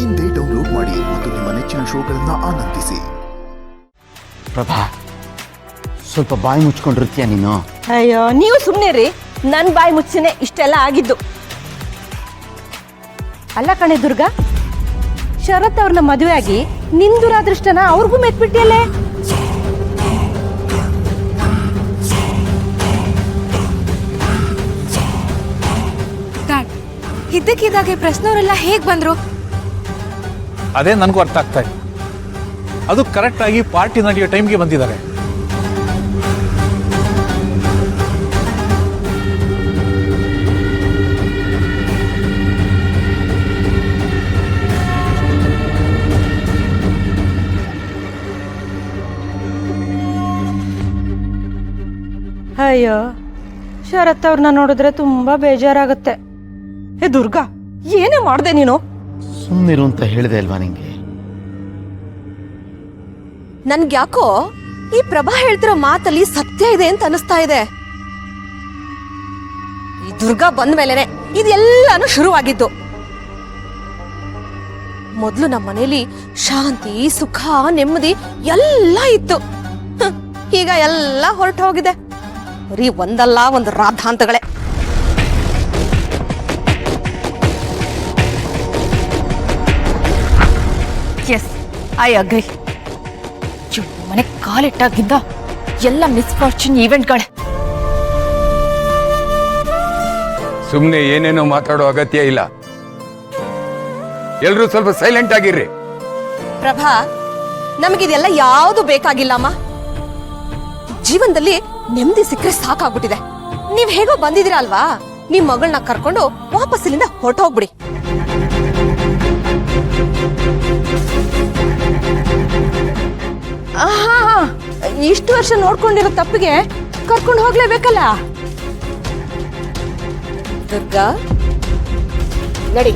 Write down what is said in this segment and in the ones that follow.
ಇಂದೇ ಡೌನ್ಲೋಡ್ ಮಾಡಿ ಮತ್ತು ನಿಮ್ಮ ನೆಚ್ಚಿನ ಶೋಗಳನ್ನು ಆನಂದಿಸಿ. ಪ್ರಭಾ, ಸ್ವಲ್ಪ ಬಾಯಿ ಮುಚ್ಕೊಂಡಿರ್ತೀಯ ನೀನು? ಅಯ್ಯೋ, ನೀವು ಸುಮ್ಮನೆ ರೀ. ನನ್ನ ಬಾಯಿ ಮುಚ್ಚಿನೇ ಇಷ್ಟೆಲ್ಲ ಆಗಿದ್ದು. ಅಲ್ಲ ಕಣೆ ದುರ್ಗಾ, ಶರತ್ ಅವ್ರನ್ನ ಮದುವೆ ಆಗಿ ನಿನ್ ದುರಾದೃಷ್ಟನ ಅವ್ರಿಗೂ ಮೆತ್ಬಿಟ್ಟಿಯಲ್ಲೇ. ಇದ್ದಕ್ಕಿದ್ದಾಗೆ ಪ್ರಶ್ನವರೆಲ್ಲ ಹೇಗ್ ಬಂದ್ರು? ಅದೇ ನನಗೂ ಅರ್ಥ ಆಗ್ತಾ ಇದೆ. ಅದು ಕರೆಕ್ಟ್ ಆಗಿ ಪಾರ್ಟಿ ನಡೆಯೋ ಟೈಮ್ಗೆ ಬಂದಿದ್ದಾರೆ. ಅಯ್ಯೋ, ಶರತ್ ಅವ್ರನ್ನ ನೋಡಿದ್ರೆ ತುಂಬಾ ಬೇಜಾರಾಗುತ್ತೆ. ಹೇ ದುರ್ಗಾ, ಏನೇ ಮಾಡ್ದೆ ನೀನು? ಸುಮ್ಮನಿರು ಅಂತ ಹೇಳಿದೆ ಅಲ್ವಾ ನಿಂಗೆ? ನನ್ಗ್ಯಾಕೋ ಈ ಪ್ರಭಾ ಹೇಳ್ತಿರೋ ಮಾತಲ್ಲಿ ಸತ್ಯ ಇದೆ ಅಂತ ಅನಿಸ್ತಾ ಇದೆ. ಈ ದುರ್ಗಾ ಬಂದ ಮೇಲೆನೆ ಇದೆಲ್ಲಾನು ಶುರುವಾಗಿದ್ದು. ಮೊದ್ಲು ನಮ್ಮ ಮನೇಲಿ ಶಾಂತಿ, ಸುಖ, ನೆಮ್ಮದಿ ಎಲ್ಲ ಇತ್ತು. ಈಗ ಎಲ್ಲ ಹೊರಟು ಹೋಗಿದೆ. ಬರೀ ಒಂದಲ್ಲ ಒಂದು ರಾಧಾಂತಗಳೇ. S, I agree. ಮನೆ ಕಾಲಿಟ್ಟಾಗಿದ್ದ ಎಲ್ಲ ಮಿಸ್ಫಾರ್ಚೂನ್ ಈವೆಂಟ್ಗಳೇ. ಸುಮ್ಮನೆ ಏನೇನೋ ಮಾತಾಡೋ ಅಗತ್ಯ ಇಲ್ಲ. ಎಲ್ರೂ ಸ್ವಲ್ಪ ಸೈಲೆಂಟ್ ಆಗಿರ್ರಿ. ಪ್ರಭಾ, ನಮಗಿದೆಲ್ಲ ಯಾವುದು ಬೇಕಾಗಿಲ್ಲಮ್ಮ. ಜೀವನದಲ್ಲಿ ನೆಮ್ಮದಿ ಸಿಕ್ಕರೆ ಸಾಕಾಗ್ಬಿಟ್ಟಿದೆ. ನೀವ್ ಹೇಗೋ ಬಂದಿದ್ದೀರಾ ಅಲ್ವಾ, ನಿಮ್ ಮಗಳನ್ನ ಕರ್ಕೊಂಡು ವಾಪಸ್ ಇಲ್ಲಿಂದ ಹೊರಟೋಗ್ಬಿಡಿ. ಇಷ್ಟು ವರ್ಷ ನೋಡ್ಕೊಂಡಿರೋ ತಪ್ಪಿಗೆ ಕರ್ಕೊಂಡು ಹೋಗ್ಲೇಬೇಕಲ್ಲ. ದುರ್ಗಾ, ನಡಿ.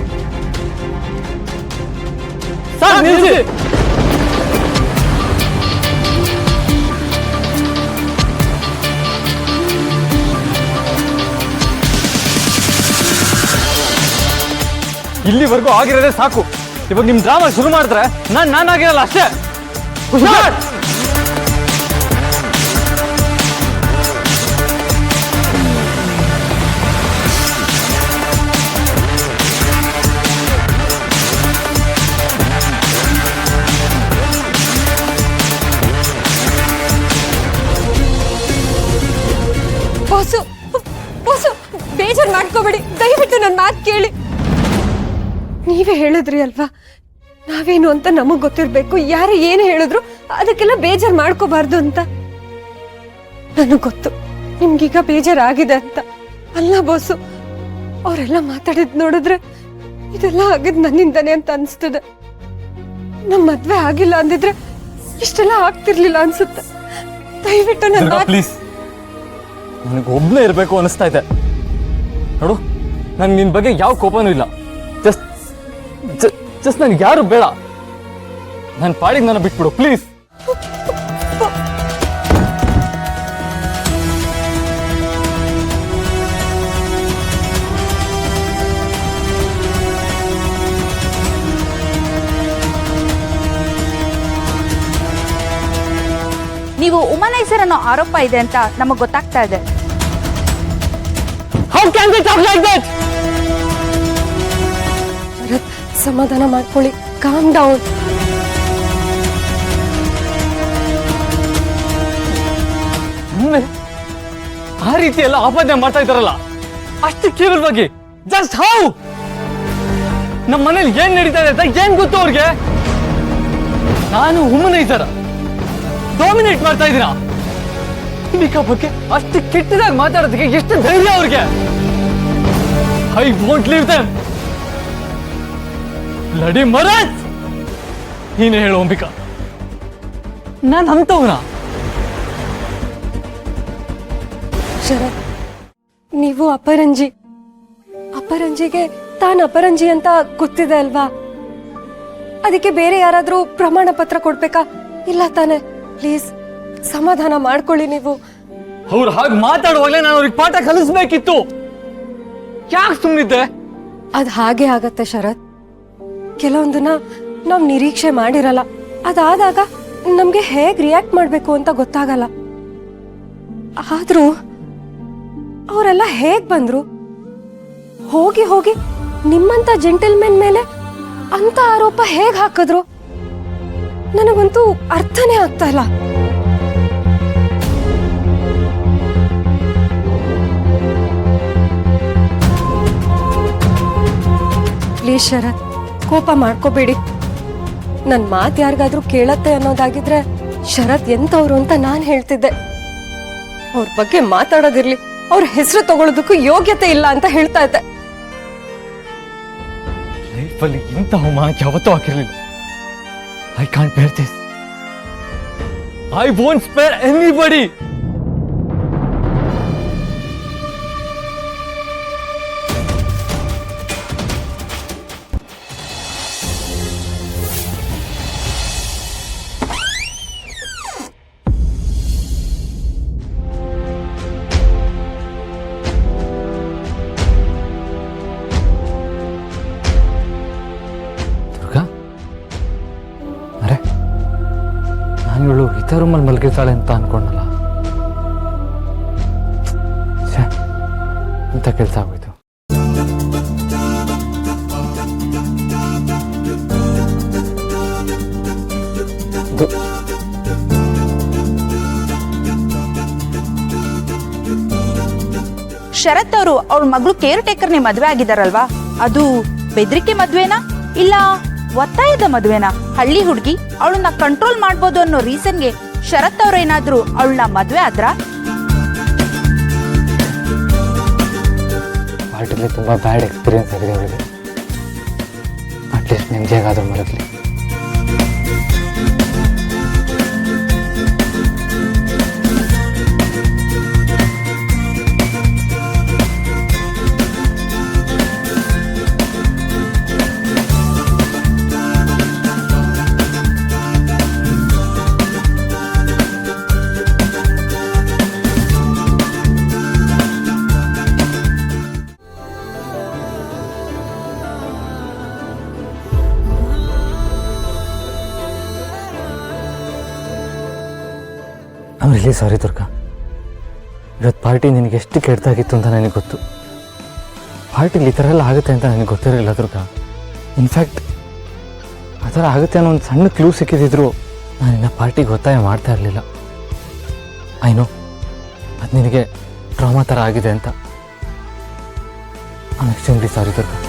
ಇಲ್ಲಿವರೆಗೂ ಆಗಿರೋದೇ ಸಾಕು. ಇವಾಗ ನಿಮ್ ಡ್ರಾಮಾ ಶುರು ಮಾಡಿದ್ರೆ ನಾನಾಗಿರಲ್ಲ ಅಷ್ಟೇ. ಬಾಸು, ಬಾಸು, ಬೇಜಾರ್ ಮಾಡ್ಕೋಬೇಡಿ. ದಯವಿಟ್ಟು ನನ್ನ ಮಾತು ಕೇಳಿ. ನೀವೇ ಹೇಳಿದ್ರಿ ಅಲ್ವಾ, ನಾವೇನು ಅಂತ ನಮಗ್ ಗೊತ್ತಿರ್ಬೇಕು. ಯಾರು ಏನು ಹೇಳಿದ್ರು ಅದಕ್ಕೆಲ್ಲ ಬೇಜಾರ್ ಮಾಡ್ಕೋಬಾರ್ದು ಅಂತ. ನನಗ್ ಗೊತ್ತು ನಿಮ್ಗೀಗ ಬೇಜಾರಾಗಿದೆ ಅಂತ. ಅಲ್ಲ ಬಾಸು, ಅವರೆಲ್ಲ ಮಾತಾಡಿದ್ ನೋಡಿದ್ರೆ ಇದೆಲ್ಲ ಆಗಿದ್ ನನ್ನಿಂದಾನೆ ಅಂತ ಅನ್ಸ್ತದೆ. ನಮ್ ಮದ್ವೆ ಆಗಿಲ್ಲ ಅಂದಿದ್ರೆ ಇಷ್ಟೆಲ್ಲ ಆಗ್ತಿರ್ಲಿಲ್ಲ ಅನ್ಸುತ್ತೆ. ದಯವಿಟ್ಟು ನನ್ನ ಪ್ಲೀಸ್, ನನಗೆ ಒಬ್ನೇ ಇರ್ಬೇಕು ಅನಿಸ್ತಾ ಇದೆ. ನೋಡು, ನನ್ಗೆ ನಿನ್ ಬಗ್ಗೆ ಯಾವ ಕೋಪನೂ ಇಲ್ಲ. ಜಸ್ಟ್ ನನ್ಗೆ ಯಾರು ಬೇಡ. ನನ್ನ ಪಾಡಿಗೆ ನನ್ನ ಬಿಟ್ಬಿಡು ಪ್ಲೀಸ್. ನೀವು ಉಮನೈಸರ್ ಅನ್ನೋ ಆರೋಪ ಇದೆ ಅಂತ ನಮಗ್ ಗೊತ್ತಾಗ್ತಾ ಇದೆ. How can they talk like that? ಶರತ್, ಸಮಾಧಾನ ಮಾಡ್ಕೊಳ್ಳಿ. Calm down. ಆ ರೀತಿ ಎಲ್ಲ ಆಪಾದನೆ ಮಾಡ್ತಾ ಇದ್ದಾರಲ್ಲ, ಅಷ್ಟು ಕೇವಲವಾಗಿ ಜಸ್ಟ್ ಹೌ? ನಮ್ಮ ಮನೇಲಿ ಏನ್ ನಡೀತಾ ಇದೆ ಅಂತ ಏನ್ ಗೊತ್ತು ಅವ್ರಿಗೆ? ನಾನು ಹುಮನೈಸರ್ ಡಾಮಿನೇಟ್ ಮಾಡ್ತಾ ಇದ್ದೀರಾ? ಅಂಬಿಕಾ ಬಗ್ಗೆ ಅಷ್ಟು ಕೆಟ್ಟದಾಗಿ ಮಾತಾಡೋದಕ್ಕೆ ಎಷ್ಟು ಧೈರ್ಯ ಅವ್ರಿಗೆ? I won't leave them. ಲಡಿ ಮರದ್, ನೀನೇ ಹೇಳು ಅಂಬಿಕಾ, ನಾನು ಅಂತವನ? ಶರತ್, ನೀವು ಅಪರಂಜಿ. ಅಪರಂಜಿಗೆ ತಾನು ಅಪರಂಜಿ ಅಂತ ಗೊತ್ತಿದೆ ಅಲ್ವಾ? ಅದಕ್ಕೆ ಬೇರೆ ಯಾರಾದ್ರೂ ಪ್ರಮಾಣ ಪತ್ರ ಕೊಡ್ಬೇಕಾ? ಇಲ್ಲ ತಾನೆ? ಪ್ಲೀಸ್ ಸಮಾಧಾನ ಮಾಡ್ಕೊಳ್ಳಿ ನೀವು. ಅವ್ರು ಹಾಗೆ ಮಾತಾಡುವಾಗಲೇ ನಾನು ಅವ್ರಿಗೆ ಪಾಠ ಕಲಿಸ್ಬೇಕಿತ್ತು. ಯಾಕೆ ಸುಮ್ಮನಿದ್ದೆ? ಅದ್ ಹಾಗೆ ಆಗತ್ತೆ ಶರತ್. ಕೆಲವೊಂದನ್ನ ನಾವು ನಿರೀಕ್ಷೆ ಮಾಡಿರಲ್ಲ. ಅದಾದಾಗ ನಮ್ಗೆ ಹೇಗ್ ರಿಯಾಕ್ಟ್ ಮಾಡ್ಬೇಕು ಅಂತ ಗೊತ್ತಾಗಲ್ಲ. ಆದ್ರೂ ಅವರೆಲ್ಲ ಹೇಗ್ ಬಂದ್ರು? ಹೋಗಿ ಹೋಗಿ ನಿಮ್ಮಂತ ಜೆಂಟಲ್ಮೆನ್ ಮೇಲೆ ಅಂತ ಆರೋಪ ಹೇಗ್ ಹಾಕಿದ್ರು? ನನಗಂತೂ ಅರ್ಥನೇ ಆಗ್ತಾ ಇಲ್ಲ. ಪ್ಲೀಸ್ ಶರತ್, ಕೋಪ ಮಾಡ್ಕೋಬೇಡಿ. ನನ್ ಮಾತು ಯಾರಿಗಾದ್ರೂ ಕೇಳತ್ತೆ ಅನ್ನೋದಾಗಿದ್ರೆ ಶರತ್ ಎಂತವ್ರು ಅಂತ ನಾನ್ ಹೇಳ್ತಿದ್ದೆ. ಅವ್ರ ಬಗ್ಗೆ ಮಾತಾಡೋದಿರ್ಲಿ, ಅವ್ರ ಹೆಸರು ತಗೊಳ್ಳೋದಕ್ಕೂ ಯೋಗ್ಯತೆ ಇಲ್ಲ ಅಂತ ಹೇಳ್ತಾ ಇದ್ದೆ. ಲೈಫಲ್ಲಿ ಇಂಥ ಅವಮಾನಕ್ಕೆ ಯಾವತ್ತೂ ಹಾಕಿರ್ಲಿಲ್ಲ. ಐ ಕಾಂಟ್ ಬೇರ್ this. I won't spare anybody. ಅರೆ, ನಾನು ಇವಳು ಇತರ ರೂಮಲ್ಲಿ ಮಲಗಿರ್ತಾಳೆ ಅಂತ ಅನ್ಕೊಂಡಲ್ಲ. ಅಂತ ಕೆಲಸ ಆಗೋಯ್ತು. ಶರತ್ ಅವರು ಅವಳ ಮಗಳು ಕೇರ್ ಟೇಕರ್ನೇ ಮದುವೆ ಆಗಿದಾರಲ್ವಾ, ಅದು ಬೆದರಿಕೆ ಮದ್ವೆನಾ ಇಲ್ಲ ಒತ್ತಾಯದ ಮದ್ವೆನಾ? ಹಳ್ಳಿ ಹುಡುಗಿ ಅವಳನ್ನ ಕಂಟ್ರೋಲ್ ಮಾಡ್ಬೋದು ಅನ್ನೋ ರೀಸನ್ಗೆ ಶರತ್ ಅವ್ರೇನಾದ್ರೂ ಅವಳನ್ನ ಮದ್ವೆ ಆದ್ರ? ಪಾರ್ಟಿಲಿ ತುಂಬಾ ಬ್ಯಾಡ್ ಎಕ್ಸ್ಪೀರಿಯನ್ಸ್ ಆಗಿದೆ ಅವಳಿಗೆ. ಅಟ್ಲೀಸ್ಟ್ ನೆಮ್ಮದಿಯಾಗಾದ್ರೂ ಮಲಗಲಿ. I am really sorry Durga. ಇವತ್ತು ಪಾರ್ಟಿ ನಿನಗೆ ಎಷ್ಟು ಕೆಟ್ಟದಾಗಿತ್ತು ಅಂತ ನನಗೆ ಗೊತ್ತು. ಪಾರ್ಟಿಲಿ ಈ ಥರ ಎಲ್ಲ ಆಗುತ್ತೆ ಅಂತ ನನಗೆ ಗೊತ್ತಿರಲಿಲ್ಲ ದುರ್ಗಾ. ಇನ್ಫ್ಯಾಕ್ಟ್ ಆ ಥರ ಆಗುತ್ತೆ ಅನ್ನೋ ಒಂದು ಸಣ್ಣ ಕ್ಲೂ ಸಿಕ್ಕಿದ್ರು ನಾನು ಇನ್ನು ಪಾರ್ಟಿಗೆ ಒತ್ತಾಯ ಮಾಡ್ತಾ ಇರಲಿಲ್ಲ. ಐ ನೋ ಅದು ನಿನಗೆ ಟ್ರಾಮಾ ಥರ ಆಗಿದೆ ಅಂತ. I am extremely sorry Durga.